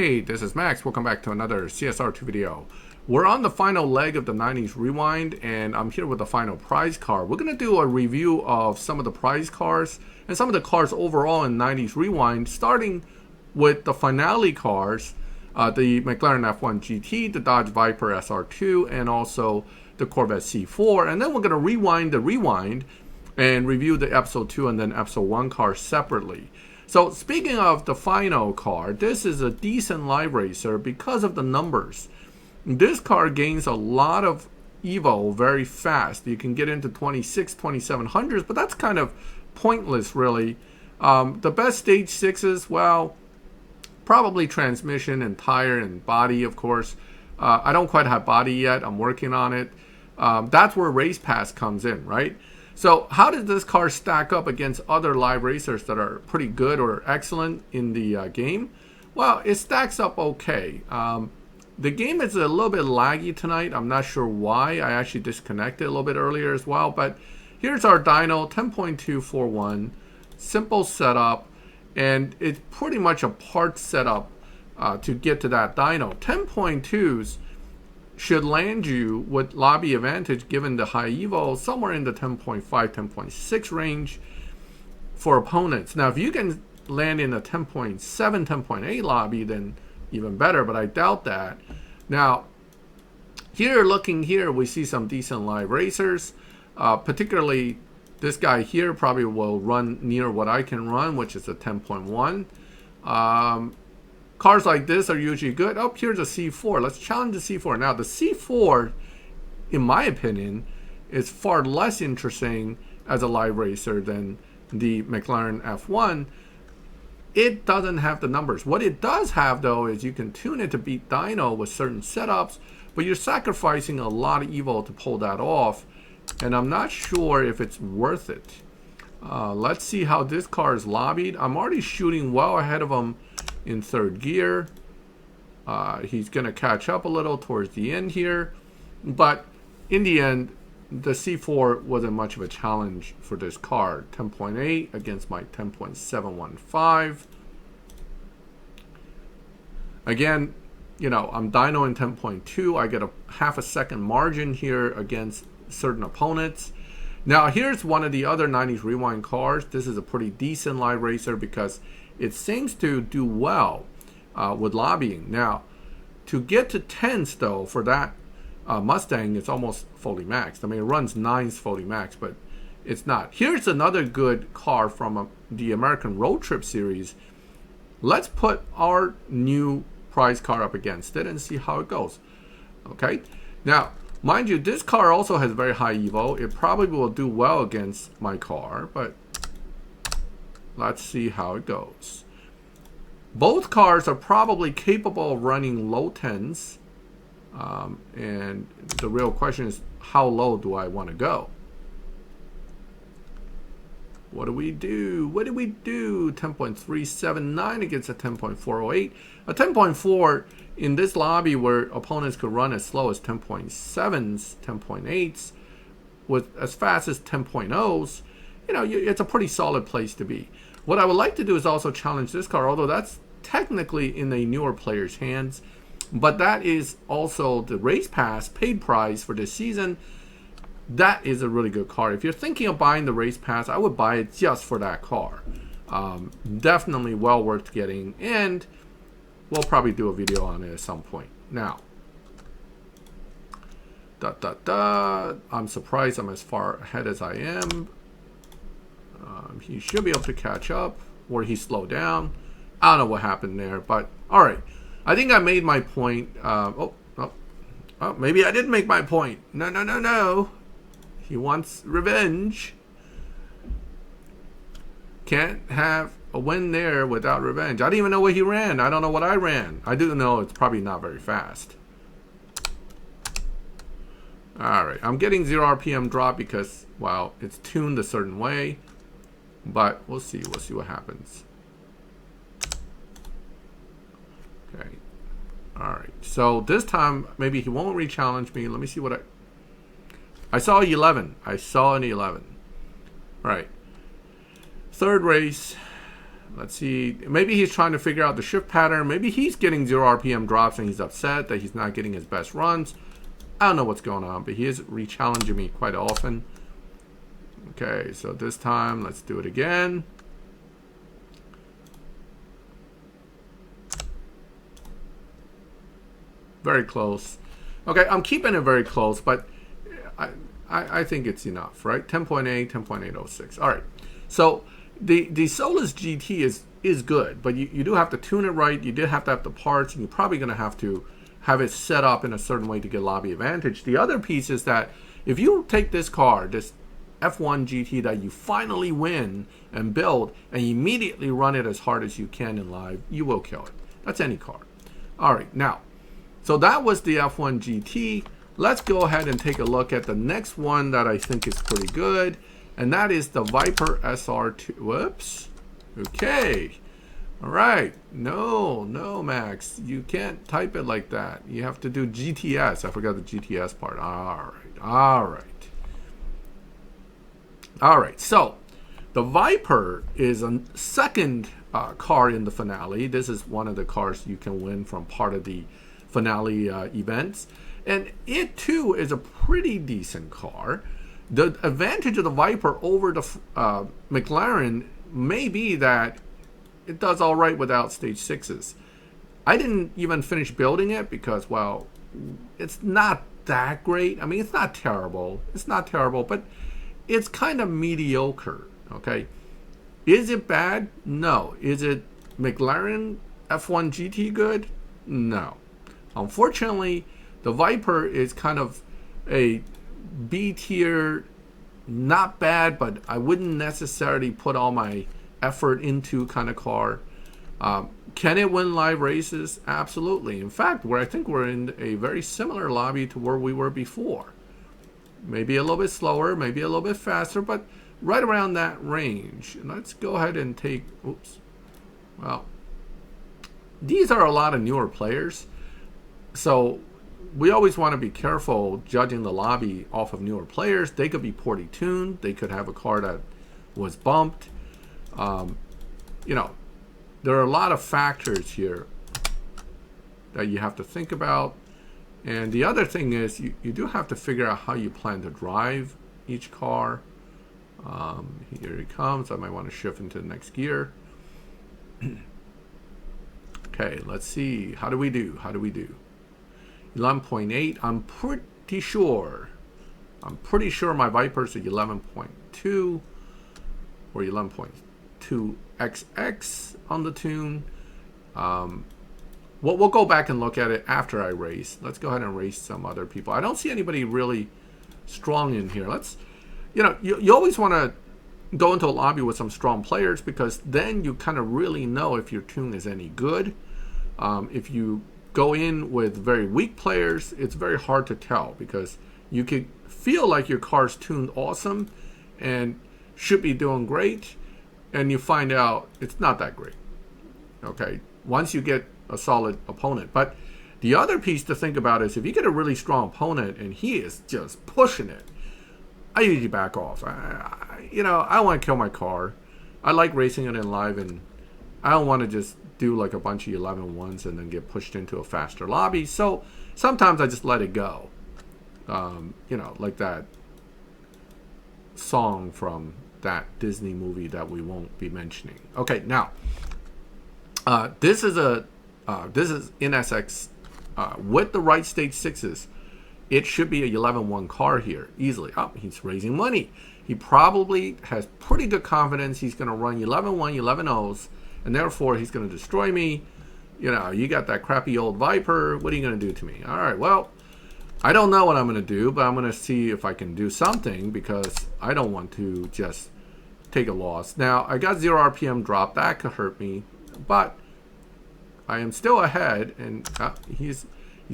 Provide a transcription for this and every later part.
Hey, this is Max. Welcome back to another CSR2 video. We're on the final leg of the 90s Rewind, and I'm here with the final prize car. We're going to do a review of some of the prize cars and some of the cars overall in 90s Rewind, starting with the finale cars, the Mclaren F1 GT, the Dodge Viper SRII, and also the Corvette C4. And then we're going to rewind the Rewind and review the episode 2 and then episode 1 cars separately. So speaking of the final car, this is a decent live racer because of the numbers. This car gains a lot of Evo very fast. You can get into 2700s, but that's kind of pointless really. The best stage 6s, well, probably transmission and tire and body, of course. I don't quite have body yet. I'm working on it. That's where Race Pass comes in, right? So how does this car stack up against other live racers that are pretty good or excellent in the game? Well, it stacks up okay. The game is a little bit laggy tonight. I'm not sure why. I actually disconnected a little bit earlier as well. But here's our dyno, 10.241. Simple setup. And it's pretty much a part setup to get to that dyno. 10.2s should land you with lobby advantage given the high evo somewhere in the 10.5 10.6 range for opponents. Now if you can land in a 10.7 10.8 lobby, then even better, but I doubt that. Now here, looking here, we see some decent live racers, particularly this guy here probably will run near what I can run, which is a 10.1. Cars like this are usually good. Oh, here's a C4. Let's challenge the C4. Now, the C4, in my opinion, is far less interesting as a live racer than the McLaren F1. It doesn't have the numbers. What it does have, though, is you can tune it to beat dyno with certain setups, but you're sacrificing a lot of evo to pull that off, and I'm not sure if it's worth it. Let's see how this car is lobbied. I'm already shooting well ahead of him in third gear. He's going to catch up a little towards the end here. But in the end, the C4 wasn't much of a challenge for this car. 10.8 against my 10.715. Again, you know, I'm dyno in 10.2. I get a half a second margin here against certain opponents. Now here's one of the other 90s Rewind cars. This is a pretty decent live racer because it seems to do well with lobbying. Now, to get to 10s though, for that Mustang, it's almost fully maxed. I mean, it runs 9s fully maxed, but it's not. Here's another good car from the American Road Trip series. Let's put our new prize car up against it and see how it goes. Okay, now, mind you, this car also has very high evo. It probably will do well against my car, but let's see how it goes. Both cars are probably capable of running low 10s. And the real question is, how low do I want to go? What do we do? What do we do? 10.379 against a 10.408. A 10.4 in this lobby where opponents could run as slow as 10.7s, 10.8s, with as fast as 10.0s. You know, it's a pretty solid place to be. What I would like to do is also challenge this car, although that's technically in a newer player's hands. But that is also the Race Pass paid prize for this season. That is a really good car. If you're thinking of buying the Race Pass, I would buy it just for that car. Definitely well worth getting, and we'll probably do a video on it at some point. Now, I'm surprised I'm as far ahead as I am. He should be able to catch up, or he slowed down. I don't know what happened there, but all right. I think I made my point. Maybe I didn't make my point. No. He wants revenge. Can't have a win there without revenge. I didn't even know what he ran. I don't know what I ran. I do know it's probably not very fast. All right, I'm getting 0 RPM drop because, well, it's tuned a certain way. But we'll see. We'll see what happens. Okay. All right. So this time, maybe he won't re-challenge me. Let me see what I saw 11. I saw an 11. All right. Third race. Let's see. Maybe he's trying to figure out the shift pattern. Maybe he's getting 0 RPM drops and he's upset that he's not getting his best runs. I don't know what's going on, but he is re-challenging me quite often. Okay, so this time, let's do it again. Very close. Okay, I'm keeping it very close, but I think it's enough, right? 10.8, 10.806. All right. So the Solus GT is good, but you do have to tune it right. You do have to have the parts, and you're probably going to have it set up in a certain way to get lobby advantage. The other piece is that if you take this car, this F1 GT that you finally win and build, and you immediately run it as hard as you can in live, you will kill it. That's any car. All right, now, so that was the F1 GT. Let's go ahead and take a look at the next one that I think is pretty good, and that is the Viper SR2. Whoops. Okay. All right. No, Max. You can't type it like that. You have to do GTS. I forgot the GTS part. All right. So the Viper is a second car in the finale. This is one of the cars you can win from part of the finale events. And it too is a pretty decent car. The advantage of the Viper over the McLaren may be that it does all right without stage 6s. I didn't even finish building it because, well, it's not that great. I mean, it's not terrible. But it's kind of mediocre, okay? Is it bad? No. Is it McLaren F1 GT good? No. Unfortunately, the Viper is kind of a B tier, not bad, but I wouldn't necessarily put all my effort into kind of car. Can it win live races? Absolutely. In fact, I think we're in a very similar lobby to where we were before. Maybe a little bit slower, maybe a little bit faster, but right around that range. And let's go ahead and take, oops. Well, these are a lot of newer players. So we always want to be careful judging the lobby off of newer players. They could be poorly tuned. They could have a car that was bumped. You know, there are a lot of factors here that you have to think about. And the other thing is you do have to figure out how you plan to drive each car. Here he comes. I might want to shift into the next gear. Okay, let's see. How do we do? 11.8. I'm pretty sure my Viper's at 11.2 or 11.2XX on the tune. We'll go back and look at it after I race. Let's go ahead and race some other people. I don't see anybody really strong in here. You always want to go into a lobby with some strong players because then you kind of really know if your tune is any good. If you go in with very weak players, it's very hard to tell because you could feel like your car's tuned awesome and should be doing great, and you find out it's not that great. Okay, once you get a solid opponent. But the other piece to think about is if you get a really strong opponent and he is just pushing it, I usually back off. I want to kill my car. I like racing it in live, and I don't want to just do like a bunch of 11-1s and then get pushed into a faster lobby. So sometimes I just let it go. Like that song from that Disney movie that we won't be mentioning. Okay, now this is NSX with the right stage 6s. It should be a 11-1 car here easily. Oh, he's raising money. He probably has pretty good confidence he's going to run 11-1, 11-0s, and therefore he's going to destroy me. You got that crappy old Viper. What are you going to do to me? All right, well, I don't know what I'm going to do, but I'm going to see if I can do something because I don't want to just take a loss. Now, I got 0 RPM drop. That could hurt me, but I am still ahead, and he's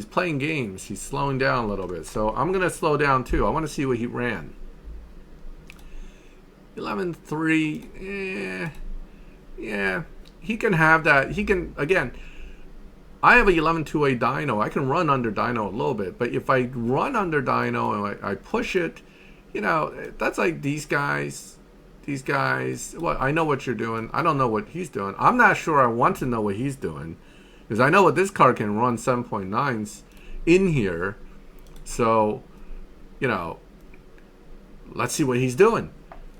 playing games. He's slowing down a little bit, so I'm going to slow down too. I want to see what he ran. 11.3, yeah, he can have that. He can, again, I have a 11.2A dyno. I can run under dyno a little bit, but if I run under dyno and I push it, that's like these guys. these guys, well, I know what you're doing. I don't know what he's doing. I'm not sure I want to know what he's doing, because I know what this car can run 7.9s in here. So, you know, let's see what he's doing.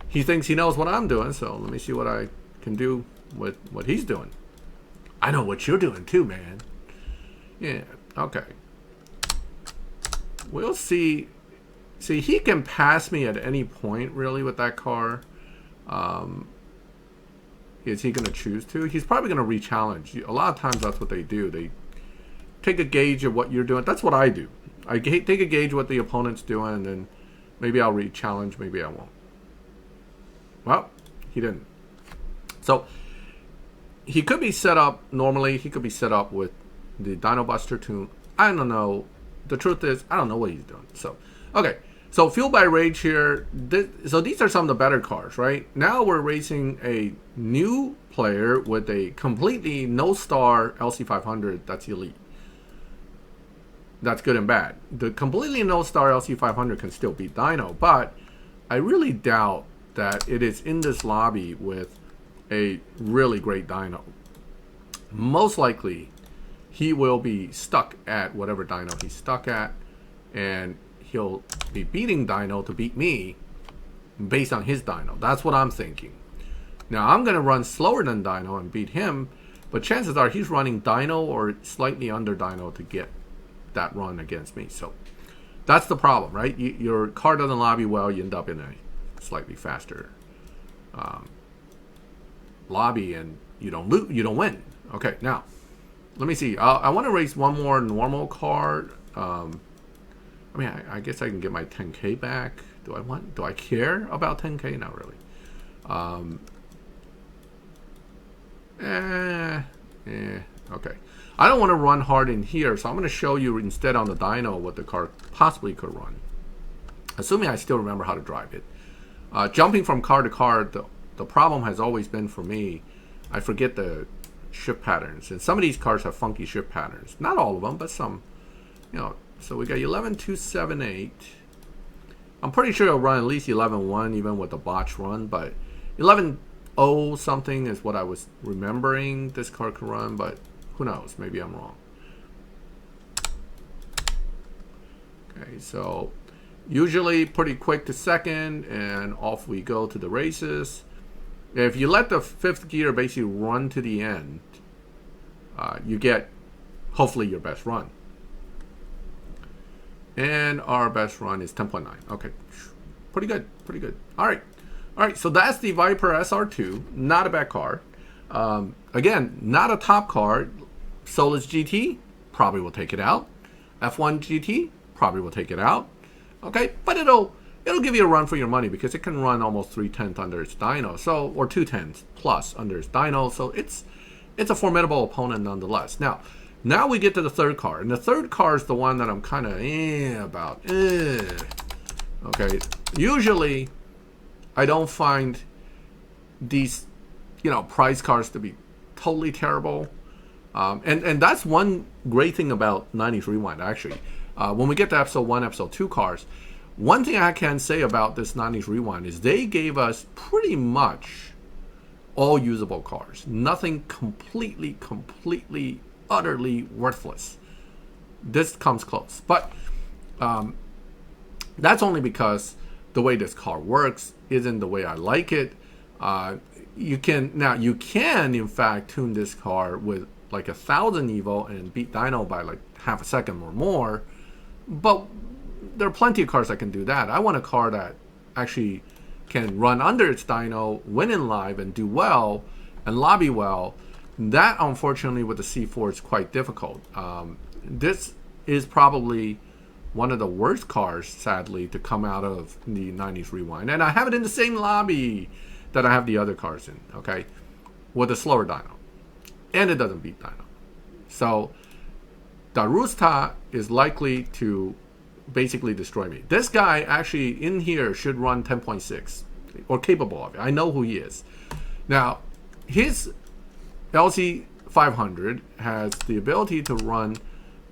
He thinks he knows what I'm doing, so let me see what I can do with what he's doing. I know what you're doing too, man. Yeah, okay. We'll see. See, he can pass me at any point, really, with that car. Is he going to choose to? He's probably going to re-challenge. A lot of times that's what they do. They take a gauge of what you're doing. That's what I do. I take a gauge of what the opponent's doing, and then maybe I'll re-challenge, maybe I won't. Well, he didn't. So, he could be set up, normally, he could be set up with the Dyno Buster tune. I don't know. The truth is, I don't know what he's doing. So, okay. So, Fueled by Rage here. So, these are some of the better cars, right? Now we're racing a new player with a completely no-star LC500 that's elite. That's good and bad. The completely no-star LC500 can still beat Dyno, but I really doubt that it is in this lobby with a really great Dyno. Most likely, he will be stuck at whatever Dyno he's stuck at, and he'll be beating Dyno to beat me based on his Dyno. That's what I'm thinking. Now, I'm going to run slower than Dyno and beat him, but chances are he's running Dyno or slightly under Dyno to get that run against me. So that's the problem, right? Your car doesn't lobby well, you end up in a slightly faster lobby, and you don't win. Okay, now let me see. I want to race one more normal car. I mean, I guess I can get my 10K back. Do I care about 10K? Not really. Okay. I don't want to run hard in here, so I'm going to show you instead on the dyno what the car possibly could run. Assuming I still remember how to drive it. Jumping from car to car, the problem has always been for me, I forget the shift patterns. And some of these cars have funky shift patterns. Not all of them, but some. You know, so we got 11.278. I'm pretty sure it'll run at least 11.1 even with the botch run, but 11.0 something is what I was remembering this car could run, but who knows? Maybe I'm wrong. Okay, so usually pretty quick to second, and off we go to the races. If you let the fifth gear basically run to the end, you get hopefully your best run. And our best run is 10.9. Okay, pretty good, pretty good. All right, so that's the Viper SR2. Not a bad car. Again, not a top car. Solus GT probably will take it out. F1 GT probably will take it out. Okay, but it'll give you a run for your money because it can run almost 3/10 under its dyno, so, or 2/10 plus under its dyno. So it's a formidable opponent nonetheless. Now we get to the third car, and the third car is the one that I'm kind of about. Okay, usually I don't find these, prize cars to be totally terrible. And that's one great thing about 90's Rewind, actually. When we get to episode 1, episode 2 cars, one thing I can say about this 90's Rewind is they gave us pretty much all usable cars. Nothing completely, utterly worthless. This comes close. But that's only because the way this car works isn't the way I like it. You can in fact tune this car with like 1,000 Evo and beat dyno by like half a second or more, but there are plenty of cars that can do that. I want a car that actually can run under its dyno, win in live, and do well and lobby well. That, unfortunately, with the C4 is quite difficult. This is probably one of the worst cars, sadly, to come out of the 90's Rewind. And I have it in the same lobby that I have the other cars in, okay, with a slower dyno. And it doesn't beat dyno. So, Darusta is likely to basically destroy me. This guy, actually, in here, should run 10.6, or capable of it. I know who he is. Now, his LC500 has the ability to run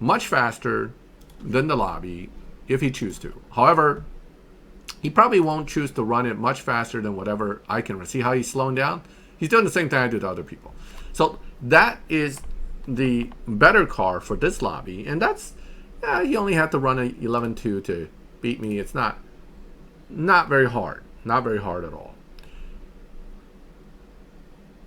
much faster than the lobby if he chooses to. However, He probably won't choose to run it much faster than whatever I can run. See how he's slowing down? He's doing the same thing I do to other people. So that is the better car for this lobby. And that's, he only had to run a 11.2 to beat me. It's not very hard. Not very hard at all.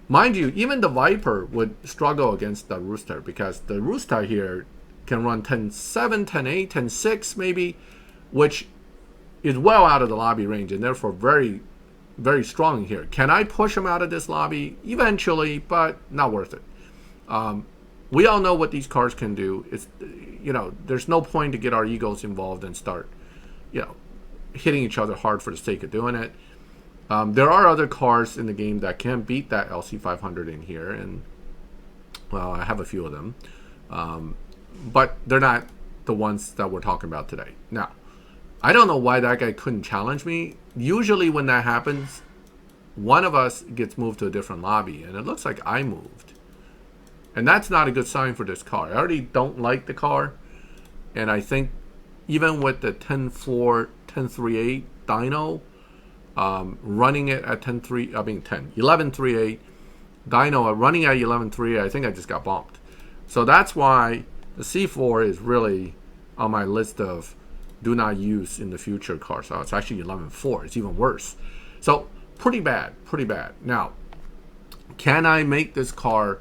Mind you, even the Viper would struggle against the Rooster, because the Rooster here can run 10.7, 10.8, 10.6 maybe, which is well out of the lobby range and therefore very, very strong here. Can I push him out of this lobby? Eventually, but not worth it. We all know what these cars can do. It's, there's no point to get our egos involved and start, hitting each other hard for the sake of doing it. There are other cars in the game that can beat that LC500 in here, and well, I have a few of them, but they're not the ones that we're talking about today. Now, I don't know why that guy couldn't challenge me. Usually when that happens, one of us gets moved to a different lobby, and it looks like I moved. And that's not a good sign for this car. I already don't like the car, and I think even with the 10.4, 10.38 dyno, running it at 11.38 dyno, running at 11.38, I think I just got bumped. So that's why the C4 is really on my list of do not use in the future cars. So it's actually 11.4. It's even worse. So pretty bad, pretty bad. Now, can I make this car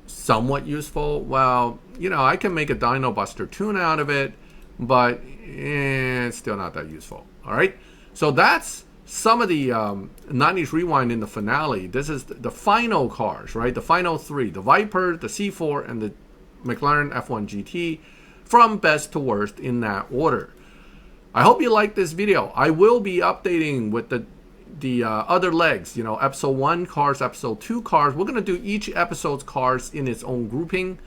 somewhat useful? Well, I can make a Dyno Buster tune out of it, but it's still not that useful. All right. So that's some of the 90s Rewind in the finale. This is the final cars, right? The final three: the Viper, the C4, and the McLaren F1 GT. From best to worst in that order. I hope you liked this video. I will be updating with the other legs, episode 1 cars, episode 2 cars. We're going to do each episode's cars in its own grouping.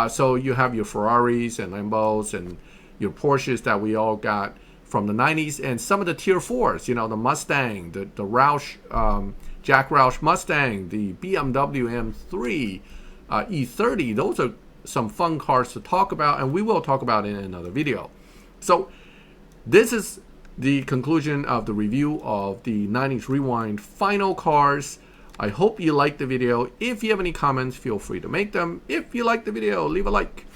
So you have your Ferraris and Lambos and your Porsches that we all got from the 90s, and some of the tier 4s, the Mustang, the Roush, Jack Roush Mustang, the BMW M3, E30. Those are some fun cars to talk about, and we will talk about in another video. So this is the conclusion of the review of the 90s Rewind final cars. I hope you liked the video. If you have any comments, feel free to make them. If you like the video, leave a like.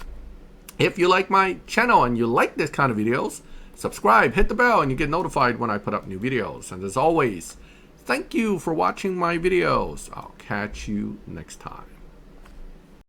If you like my channel and you like this kind of videos, subscribe, hit the bell, and you get notified when I put up new videos. And as always, thank you for watching my videos. I'll catch you next time.